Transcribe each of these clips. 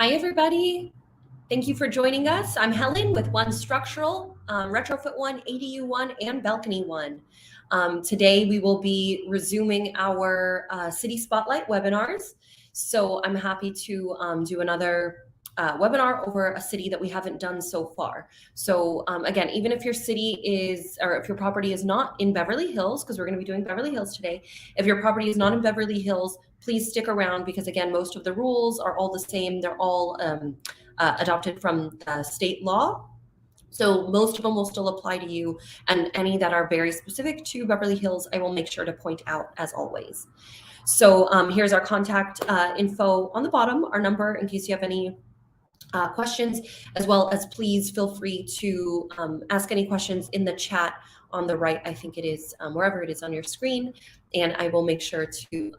Hi, everybody. Thank you for joining us. I'm Helen with One Structural, Retrofit One, ADU1, and Balcony One. Today, we will be resuming our City Spotlight webinars. So I'm happy to do another webinar over a city that we haven't done so far. So again, even if your city is, or if your property is not in Beverly Hills, because we're going to be doing Beverly Hills today, if your property is not in Beverly Hills, please stick around because again, most of the rules are all the same. They're all adopted from state law. So most of them will still apply to you, and any that are very specific to Beverly Hills, I will make sure to point out as always. So here's our contact info on the bottom, our number in case you have any questions, as well as please feel free to ask any questions in the chat on the right. I think it is wherever it is on your screen, and I will make sure to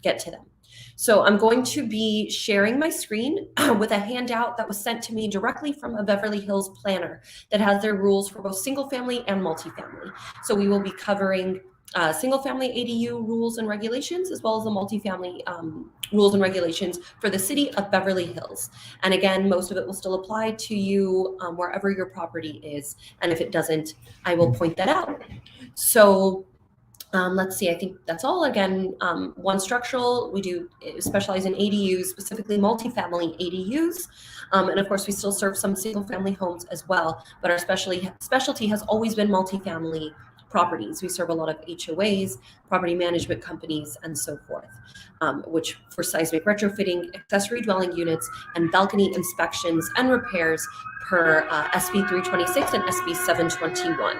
get to them. So I'm going to be sharing my screen with a handout that was sent to me directly from a Beverly Hills planner that has their rules for both single family and multifamily. So we will be covering single family ADU rules and regulations, as well as the multifamily rules and regulations for the city of Beverly Hills. And again, most of it will still apply to you wherever your property is. And if it doesn't, I will point that out. So let's see, I think that's all. Again, One Structural, we do specialize in ADUs, specifically multifamily ADUs. And of course, we still serve some single family homes as well, but our specialty has always been multifamily properties. We serve a lot of HOAs, property management companies, and so forth, which for seismic retrofitting, accessory dwelling units, and balcony inspections and repairs per SB 326 and SB 721.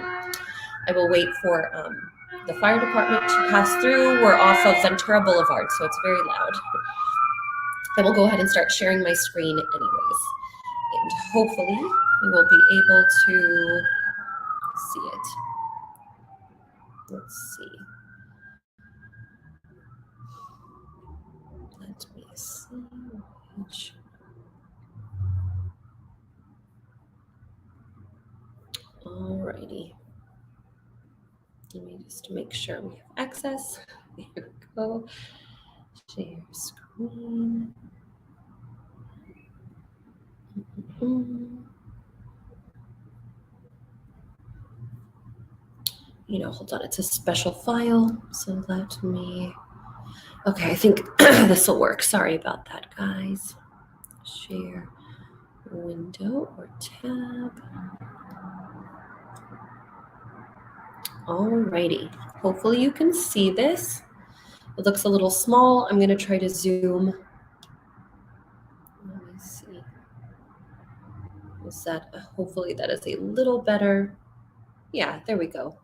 I will wait for the fire department to pass through. We're off of Ventura Boulevard, so it's very loud. I will go ahead and start sharing my screen anyways. And hopefully we will be able to see it. Let's see. Let me see. Alrighty. Let me just make sure we have access. There we go. Share screen. Hold on, it's a special file. So let me, okay, I think this will work. Sorry about that, guys. Share window or tab. Alrighty, hopefully you can see this. It looks a little small. I'm gonna try to zoom. Let me see. Is that, hopefully that is a little better. Yeah, there we go.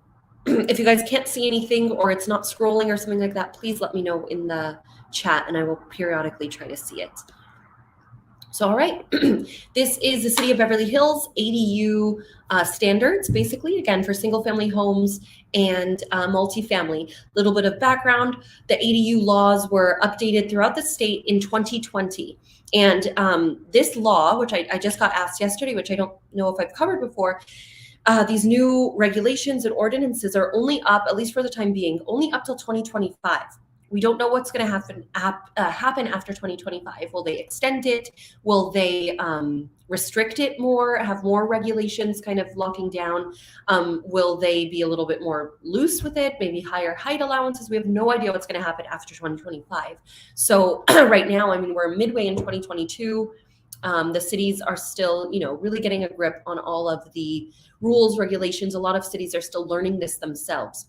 If you guys can't see anything or it's not scrolling or something like that, please let me know in the chat and I will periodically try to see it. So, all right, this is the City of Beverly Hills ADU standards, basically, again, for single family homes and multifamily. Little bit of background, the ADU laws were updated throughout the state in 2020. And this law, which I just got asked yesterday, which I don't know if I've covered before, these new regulations and ordinances are only up, at least for the time being, only up till 2025. We don't know what's going to happen after 2025. Will they extend it? Will they restrict it more, have more regulations kind of locking down? Will they be a little bit more loose with it, maybe higher height allowances? We have no idea what's going to happen after 2025. So right now, I mean, we're midway in 2022. The cities are still, really getting a grip on all of the rules, regulations. A lot of cities are still learning this themselves.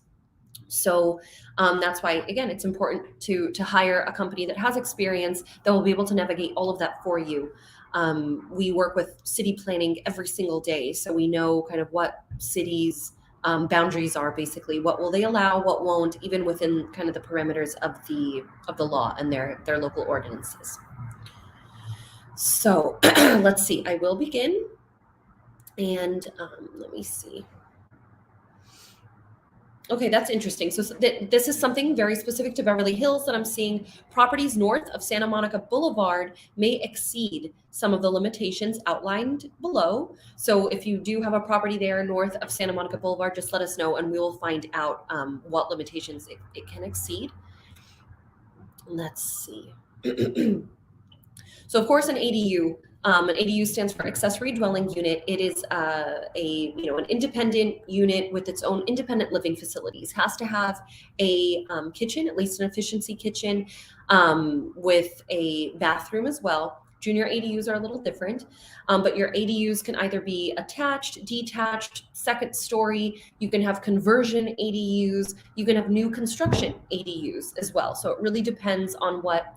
So that's why, again, it's important to hire a company that has experience that will be able to navigate all of that for you. We work with city planning every single day, so we know kind of what cities' boundaries are, basically. What will they allow, what won't, even within kind of the parameters of the law and their local ordinances. So let's see, I will begin. And let me see. Okay, that's interesting. So this is something very specific to Beverly Hills that I'm seeing. Properties north of Santa Monica Boulevard may exceed some of the limitations outlined below. So if you do have a property there north of Santa Monica Boulevard, just let us know and we will find out what limitations it can exceed. Let's see. So of course, an ADU stands for accessory dwelling unit. It is an independent unit with its own independent living facilities. Has to have a kitchen, at least an efficiency kitchen, with a bathroom as well. Junior ADUs are a little different, but your ADUs can either be attached, detached, second story. You can have conversion ADUs. You can have new construction ADUs as well. So it really depends on what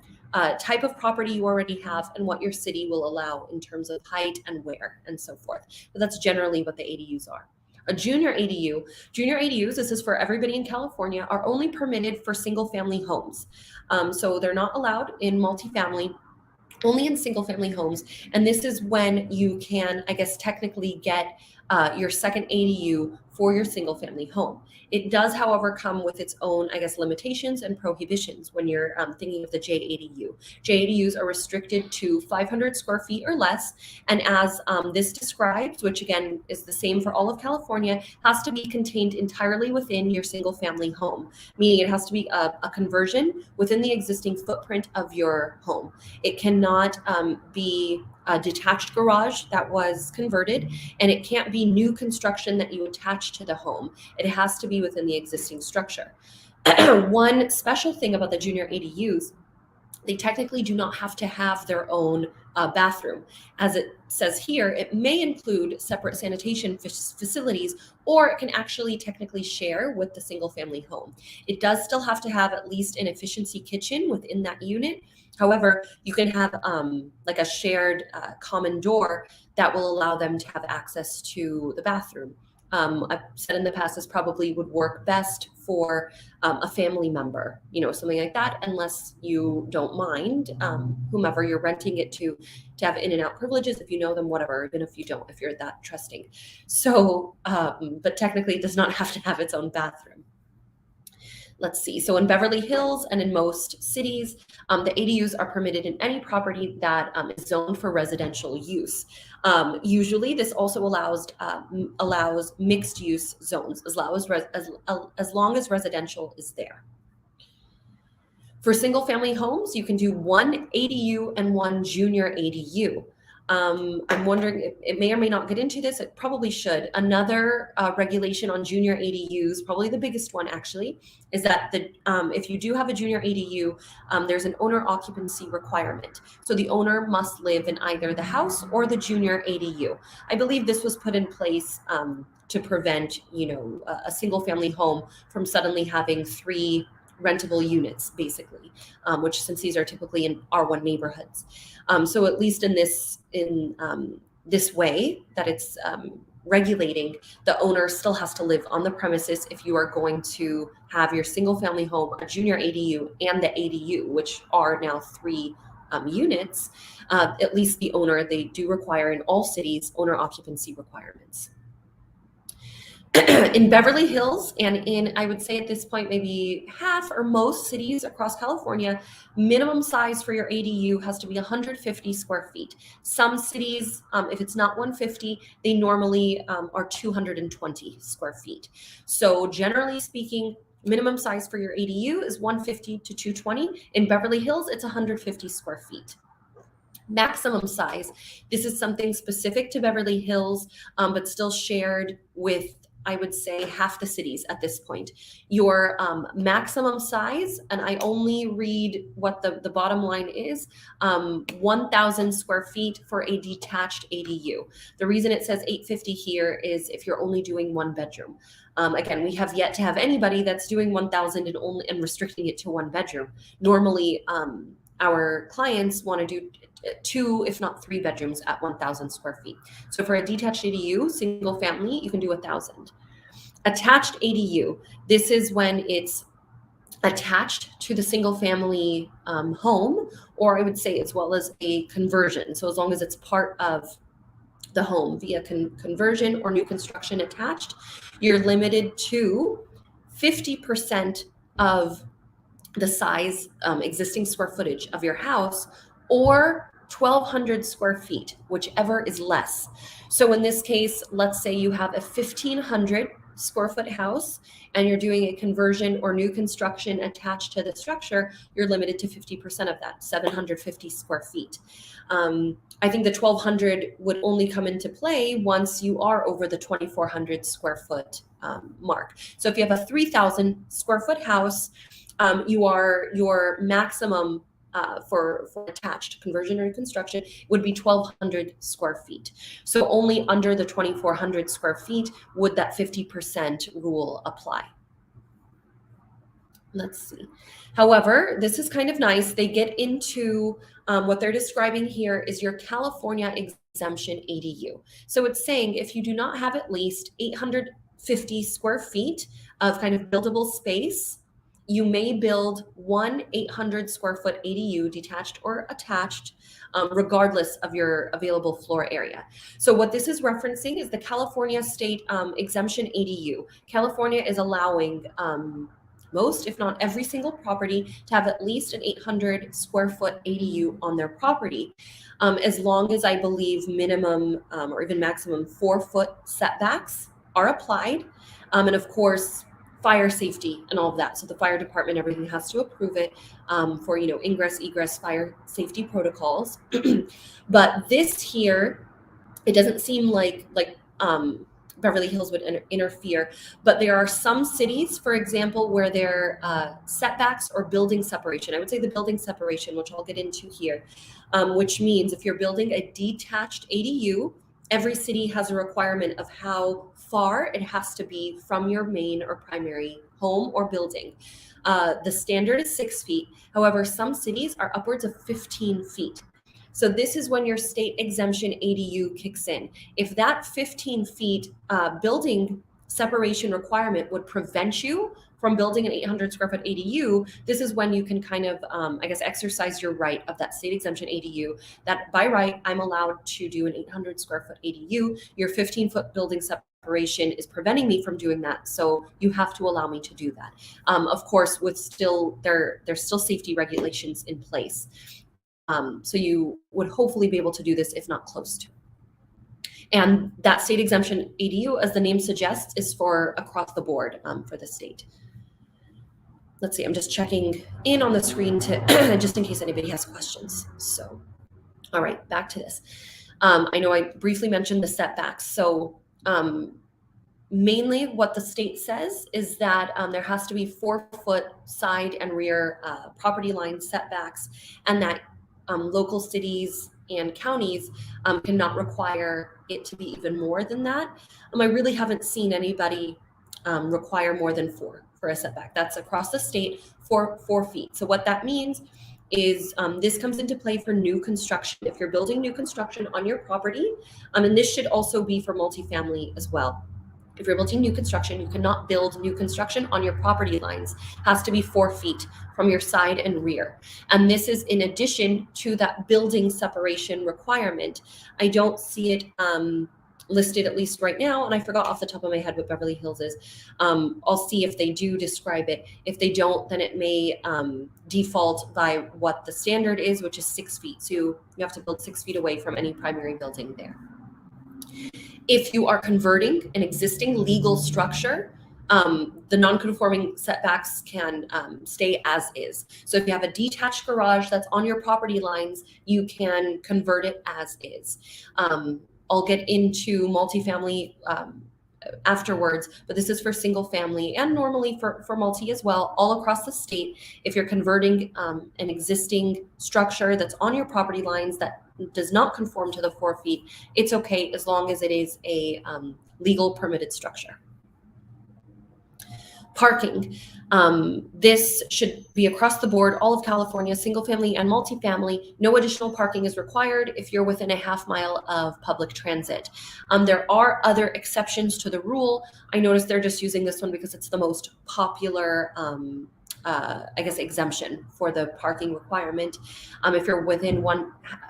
type of property you already have and what your city will allow in terms of height and where and so forth. But that's generally what the ADUs are. A junior ADUs, this is for everybody in California, are only permitted for single family homes. So they're not allowed in multifamily, only in single family homes. And this is when you can, I guess, technically get your second ADU for your single family home. It does, however, come with its own, I guess, limitations and prohibitions when you're thinking of the JADU. JADUs are restricted to 500 square feet or less. And as this describes, which again is the same for all of California, has to be contained entirely within your single family home, meaning it has to be a conversion within the existing footprint of your home. It cannot be a detached garage that was converted, and it can't be new construction that you attach to the home. It has to be within the existing structure. One special thing about the junior ADUs, they technically do not have to have their own bathroom. As it says here, it may include separate sanitation facilities, or it can actually technically share with the single family home. It does still have to have at least an efficiency kitchen within that unit. However, you can have like a shared common door that will allow them to have access to the bathroom. I've said in the past, this probably would work best for a family member, something like that, unless you don't mind whomever you're renting it to have in and out privileges, if you know them, whatever, even if you don't, if you're that trusting. So, but technically it does not have to have its own bathroom. Let's see. So in Beverly Hills and in most cities, the ADUs are permitted in any property that is zoned for residential use. Usually, this also allows mixed use zones as long as residential is there. For single family homes, you can do one ADU and one junior ADU. I'm wondering, it may or may not get into this. It probably should. Another regulation on junior ADUs, probably the biggest one actually, is that if you do have a junior ADU, there's an owner occupancy requirement. So the owner must live in either the house or the junior ADU. I believe this was put in place to prevent, a single family home from suddenly having 3 rentable units, basically, which since these are typically in R1 neighborhoods. So at least in this way that it's regulating, the owner still has to live on the premises if you are going to have your single family home, a junior ADU, and the ADU, which are now 3 units. At least the owner, they do require in all cities owner occupancy requirements. In Beverly Hills and in, I would say at this point, maybe half or most cities across California, minimum size for your ADU has to be 150 square feet. Some cities, if it's not 150, they normally are 220 square feet. So generally speaking, minimum size for your ADU is 150 to 220. In Beverly Hills, it's 150 square feet. Maximum size, this is something specific to Beverly Hills, but still shared with, I would say, half the cities at this point. Your maximum size, and I only read what the bottom line is, 1,000 square feet for a detached ADU. The reason it says 850 here is if you're only doing 1 bedroom. Again, we have yet to have anybody that's doing 1,000 and restricting it to 1 bedroom. Normally, our clients want to do 2, if not 3 bedrooms at 1,000 square feet. So for a detached ADU, single family, you can do 1,000. Attached ADU, this is when it's attached to the single family home, or I would say as well as a conversion. So as long as it's part of the home via conversion or new construction attached, you're limited to 50% of the size, existing square footage of your house, or 1,200 square feet, whichever is less. So in this case, let's say you have a 1,500 square foot house and you're doing a conversion or new construction attached to the structure, you're limited to 50% of that, 750 square feet. I think the 1,200 would only come into play once you are over the 2,400 square foot mark. So if you have a 3,000 square foot house, your maximum for attached conversion or construction would be 1,200 square feet. So only under the 2,400 square feet would that 50% rule apply. Let's see. However, this is kind of nice. They get into what they're describing here is your California exemption ADU. So it's saying if you do not have at least 850 square feet of kind of buildable space, you may build one 800 square foot ADU, detached or attached, regardless of your available floor area. So what this is referencing is the California state exemption ADU. California is allowing most, if not every single property to have at least an 800 square foot ADU on their property, as long as I believe minimum or even maximum 4-foot setbacks are applied. And of course, fire safety and all of that. So the fire department, everything has to approve it for, ingress, egress, fire safety protocols. But this here, it doesn't seem like Beverly Hills would interfere, but there are some cities, for example, where their setbacks or building separation, I would say the building separation, which I'll get into here, which means if you're building a detached ADU, every city has a requirement of how far it has to be from your main or primary home or building. The standard is 6 feet. However, some cities are upwards of 15 feet. So this is when your state exemption ADU kicks in. If that 15 feet building separation requirement would prevent you from building an 800 square foot ADU, this is when you can kind of, exercise your right of that state exemption ADU, that by right, I'm allowed to do an 800 square foot ADU. Your 15-foot building separation is preventing me from doing that. So you have to allow me to do that. Of course, with there's still safety regulations in place. So you would hopefully be able to do this, if not close to. And that state exemption ADU, as the name suggests, is for across the board for the state. Let's see, I'm just checking in on the screen to just in case anybody has questions. So, all right, back to this. I know I briefly mentioned the setbacks. So mainly what the state says is that there has to be 4-foot side and rear property line setbacks, and that local cities and counties cannot require it to be even more than that. I really haven't seen anybody require more than 4 for a setback. That's across the state for 4 feet. So what that means is this comes into play for new construction. If you're building new construction on your property, and this should also be for multifamily as well. If you're building new construction, you cannot build new construction on your property lines. It has to be 4 feet from your side and rear. And this is in addition to that building separation requirement. I don't see it listed, at least right now, and I forgot off the top of my head what Beverly Hills is. I'll see if they do describe it. If they don't, then it may default by what the standard is, which is 6 feet. So you have to build 6 feet away from any primary building there. If you are converting an existing legal structure, the non-conforming setbacks can stay as is. So if you have a detached garage that's on your property lines, you can convert it as is. I'll get into multifamily afterwards, but this is for single family and normally for multi as well, all across the state. If you're converting an existing structure that's on your property lines that does not conform to the 4 feet, it's okay as long as it is a legal permitted structure. Parking. This should be across the board, all of California, single family and multifamily. No additional parking is required if you're within a half mile of public transit. There are other exceptions to the rule. I noticed they're just using this one because it's the most popular exemption for the parking requirement. If you're within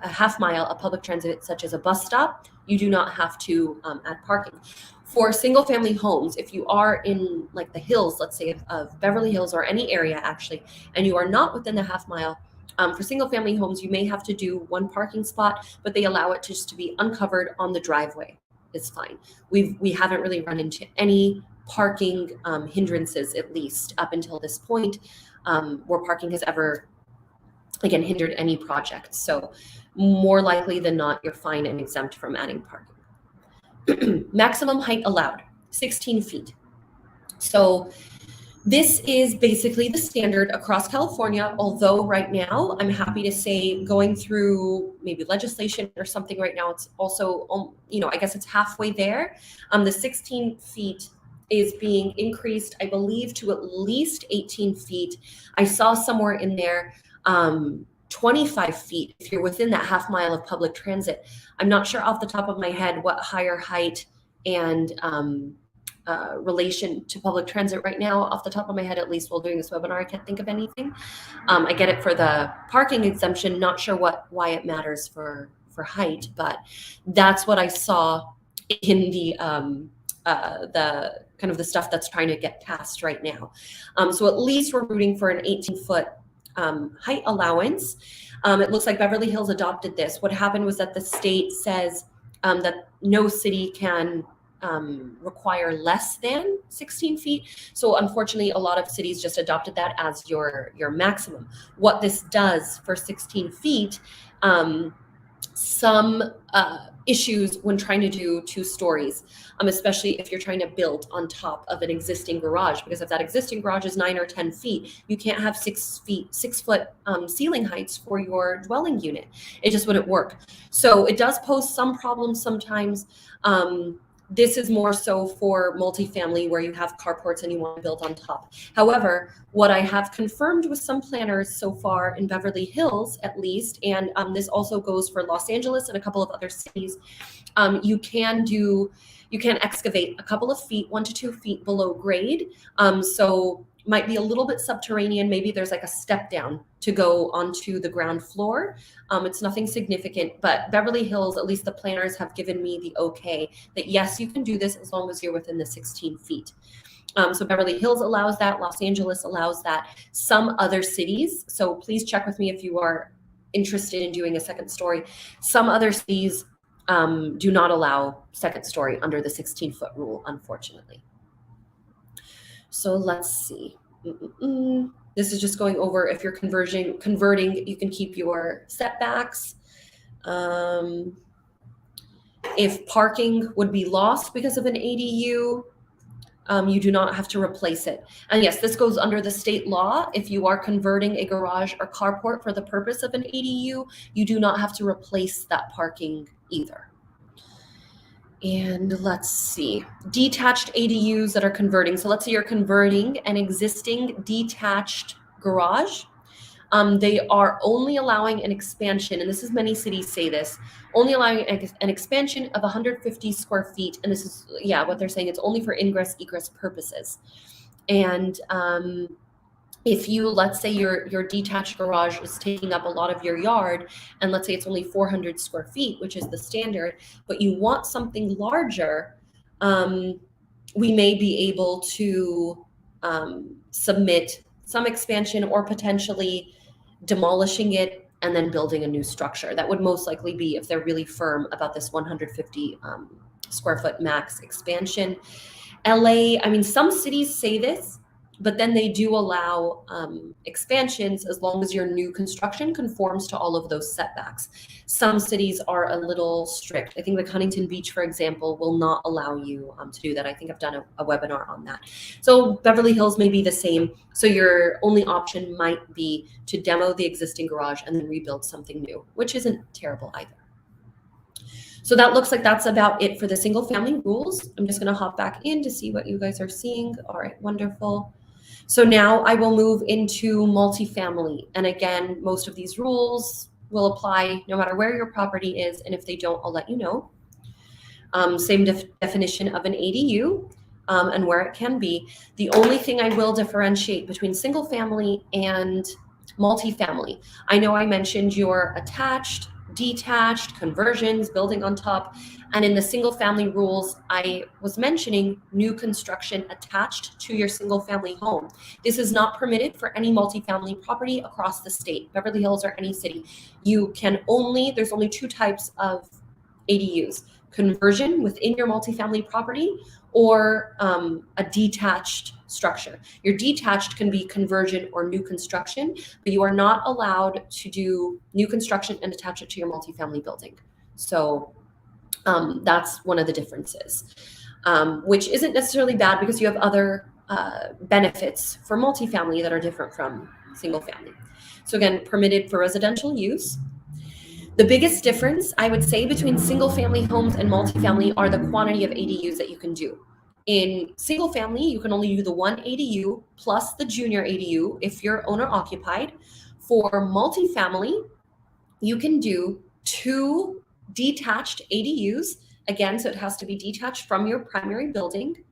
a half mile of public transit, such as a bus stop, you do not have to add parking. For single family homes, if you are in like the hills, let's say of Beverly Hills or any area actually, and you are not within the half mile, for single family homes, you may have to do 1 parking spot, but they allow it just to be uncovered on the driveway. It's fine. We haven't really run into any parking hindrances, at least up until this point, where parking has ever, again, hindered any project. So more likely than not, you're fine and exempt from adding parking. Maximum height allowed, 16 feet. So this is basically the standard across California, although right now I'm happy to say going through maybe legislation or something right now, it's also, I guess it's halfway there. The 16 feet is being increased, I believe, to at least 18 feet. I saw somewhere in there 25 feet if you're within that half mile of public transit. I'm not sure off the top of my head what higher height and relation to public transit right now, off the top of my head, at least while doing this webinar, I can't think of anything. I get it for the parking exemption, not sure why it matters for height, but that's what I saw in the kind of the stuff that's trying to get passed right now. So at least we're rooting for an 18-foot height allowance. It looks like Beverly Hills adopted this. What happened was that the state says that no city can require less than 16 feet. So unfortunately, a lot of cities just adopted that as your maximum. What this does for 16 feet, some issues when trying to do 2 stories, especially if you're trying to build on top of an existing garage, because if that existing garage is 9 or 10 feet, you can't have 6 foot ceiling heights for your dwelling unit. It just wouldn't work. So it does pose some problems sometimes. This is more so for multifamily where you have carports and you want to build on top. However, what I have confirmed with some planners so far in Beverly Hills, at least, and this also goes for Los Angeles and a couple of other cities, you can excavate a couple of feet, 1 to 2 feet below grade. So might be a little bit subterranean. Maybe there's like a step down to go onto the ground floor. It's nothing significant, but Beverly Hills, at least the planners have given me the okay that yes, you can do this as long as you're within the 16 feet. So Beverly Hills allows that, Los Angeles allows that, some other cities. So please check with me if you are interested in doing a second story. Some other cities do not allow second story under the 16-foot rule, unfortunately. So let's see. This is just going over if you're converting, you can keep your setbacks. If parking would be lost because of an ADU, you do not have to replace it. And yes, this goes under the state law. If you are converting a garage or carport for the purpose of an ADU, you do not have to replace that parking either. And let's see, detached ADUs that are converting. So let's say you're converting an existing detached garage. They are only allowing an expansion, and this is many cities say this, only allowing an expansion of 150 square feet. And this is, what they're saying, it's only for ingress, egress purposes. And if you, let's say your detached garage is taking up a lot of your yard, and let's say it's only 400 square feet, which is the standard, but you want something larger, we may be able to submit some expansion or potentially demolishing it and then building a new structure. That would most likely be if they're really firm about this 150 square foot max expansion. LA, I mean, some cities say this, but then they do allow expansions as long as your new construction conforms to all of those setbacks. Some cities are a little strict. I think the Huntington Beach, for example, will not allow you to do that. I think I've done a webinar on that. So Beverly Hills may be the same. So your only option might be to demo the existing garage and then rebuild something new, which isn't terrible either. So that looks like that's about it for the single family rules. I'm just going to hop back in to see what you guys are seeing. All right, wonderful. So now I will move into multifamily. And again, most of these rules will apply no matter where your property is. And if they don't, I'll let you know. Same definition of an ADU and where it can be. The only thing I will differentiate between single family and multifamily. I know I mentioned your attached, detached, conversions, building on top. And in the single family rules, I was mentioning new construction attached to your single family home. This is not permitted for any multifamily property across the state, Beverly Hills or any city. There's only 2 types of ADUs, conversion within your multifamily property or a detached structure. Your detached can be conversion or new construction, but you are not allowed to do new construction and attach it to your multifamily building. So that's one of the differences, which isn't necessarily bad because you have other benefits for multifamily that are different from single family. So again, permitted for residential use. The biggest difference, I would say, between single family homes and multifamily are the quantity of ADUs that you can do. In single family, you can only do the one ADU plus the junior ADU if you're owner occupied. For multifamily, you can do 2 detached ADUs. Again, so it has to be detached from your primary building.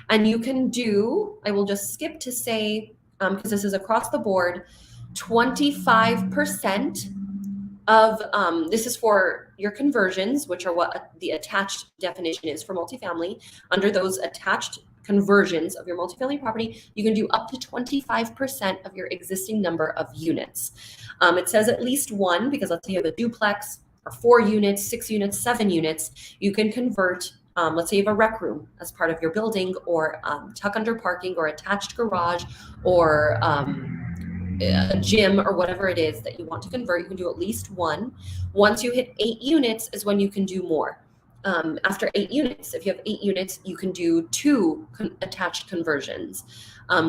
And you can do, I will just skip to say, because this is across the board, 25% of, this is for your conversions, which are what the attached definition is for multifamily. Under those attached conversions of your multifamily property, you can do up to 25% of your existing number of units. It says at least one, because let's say you have a duplex or 4 units, 6 units, 7 units, you can convert, let's say you have a rec room as part of your building, or tuck under parking or attached garage, or a gym, or whatever it is that you want to convert. You can do at least one. Once you hit 8 units is when you can do more. After 8 units, if you have 8 units, you can do 2 attached conversions.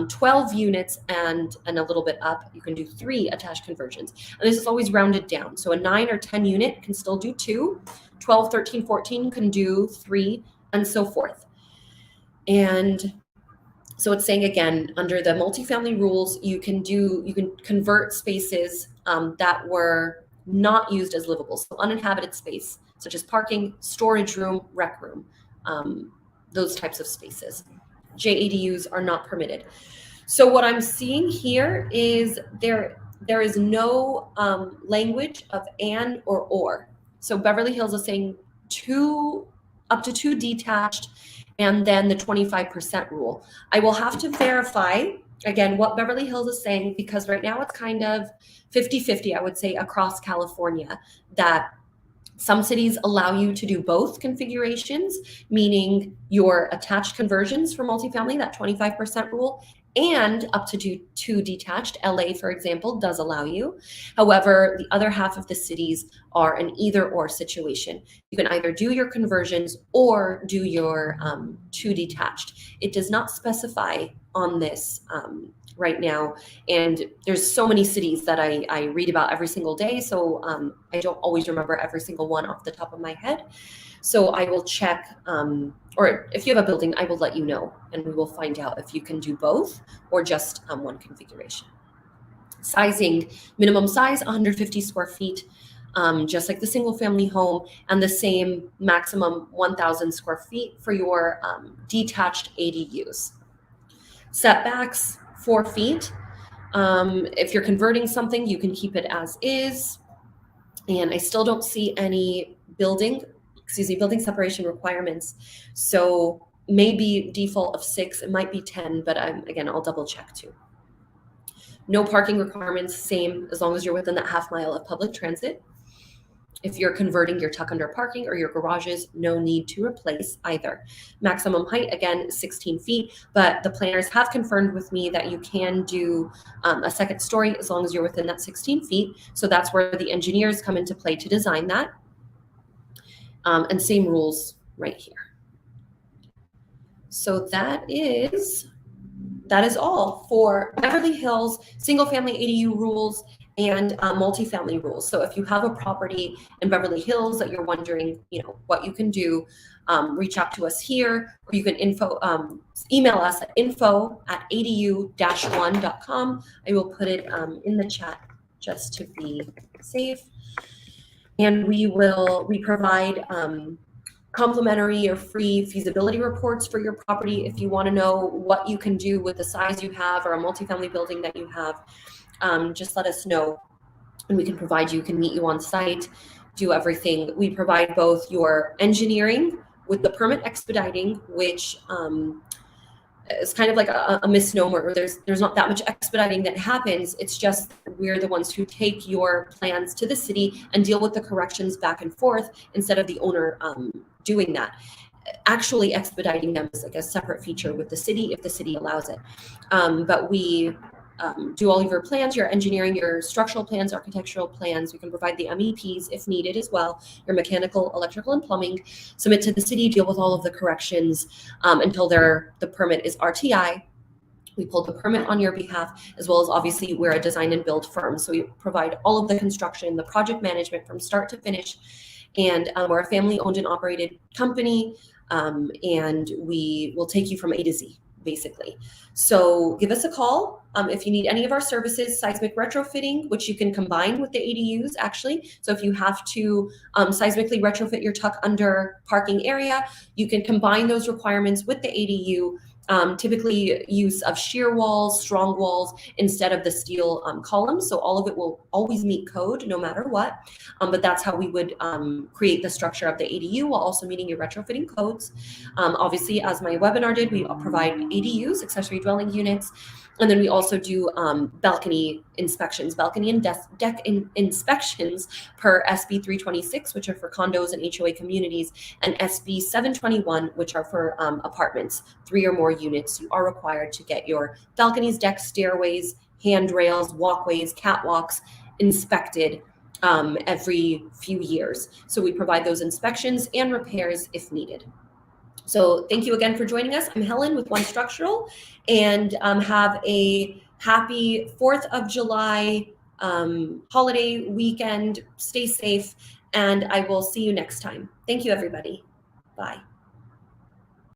12 units and a little bit up, you can do 3 attached conversions. And this is always rounded down. So a 9 or 10 unit can still do 2, 12, 13, 14 can do 3, and so forth. And so it's saying, again, under the multifamily rules, you can convert spaces that were not used as livable, so uninhabited space, such as parking, storage room, rec room, those types of spaces. JADUs are not permitted. So what I'm seeing here is there is no language of and or. So Beverly Hills is saying up to 2 detached, and then the 25% rule. I will have to verify, again, what Beverly Hills is saying, because right now it's kind of 50-50, I would say, across California, that some cities allow you to do both configurations, meaning your attached conversions for multifamily, that 25% rule, and up to 2 detached. LA, for example, does allow you. However, the other half of the cities are an either or situation. You can either do your conversions or do your 2 detached. It does not specify on this right now. And there's so many cities that I read about every single day. So I don't always remember every single one off the top of my head. So I will check, or if you have a building, I will let you know, and we will find out if you can do both or just one configuration. Sizing, minimum size 150 square feet, just like the single family home, and the same maximum 1,000 square feet for your detached ADUs. Setbacks, 4 feet. If you're converting something, you can keep it as is. And I still don't see any building separation requirements. So maybe default of 6, it might be 10, but again, I'll double check too. No parking requirements, same, as long as you're within that half mile of public transit. If you're converting your tuck under parking or your garages, no need to replace either. Maximum height, again, 16 feet, but the planners have confirmed with me that you can do a second story as long as you're within that 16 feet. So that's where the engineers come into play to design that. And same rules right here. So that is all for Beverly Hills single family ADU rules and multifamily rules. So if you have a property in Beverly Hills that you're wondering, what you can do, reach out to us here, or you can email us at info@adu-1.com. I will put it in the chat just to be safe. And we provide complimentary or free feasibility reports for your property. If you want to know what you can do with the size you have or a multifamily building that you have, just let us know, and we can meet you on site, do everything. We provide both your engineering with the permit expediting, which it's kind of like a misnomer. There's not that much expediting that happens. It's just we're the ones who take your plans to the city and deal with the corrections back and forth instead of the owner doing that. Actually expediting them is like a separate feature with the city if the city allows it. But we do all of your plans, your engineering, your structural plans, architectural plans. We can provide the MEPs if needed as well, your mechanical, electrical, and plumbing. Submit to the city, deal with all of the corrections until the permit is RTI. We pull the permit on your behalf, as well as obviously we're a design and build firm. So we provide all of the construction, the project management from start to finish. And we're a family owned and operated company. And we will take you from A to Z, basically. So give us a call if you need any of our services, seismic retrofitting, which you can combine with the ADUs actually. So if you have to seismically retrofit your tuck under parking area, you can combine those requirements with the ADU. Typically use of shear walls, strong walls instead of the steel columns. So all of it will always meet code no matter what. But that's how we would create the structure of the ADU while also meeting your retrofitting codes. Obviously, as my webinar did, we provide ADUs, accessory dwelling units. And then we also do balcony inspections, balcony and deck inspections per SB 326, which are for condos and HOA communities, and SB 721, which are for apartments, 3 or more units. You are required to get your balconies, decks, stairways, handrails, walkways, catwalks inspected every few years. So we provide those inspections and repairs if needed. So thank you again for joining us. I'm Helen with One Structural, and have a happy 4th of July holiday weekend. Stay safe, and I will see you next time. Thank you, everybody. Bye.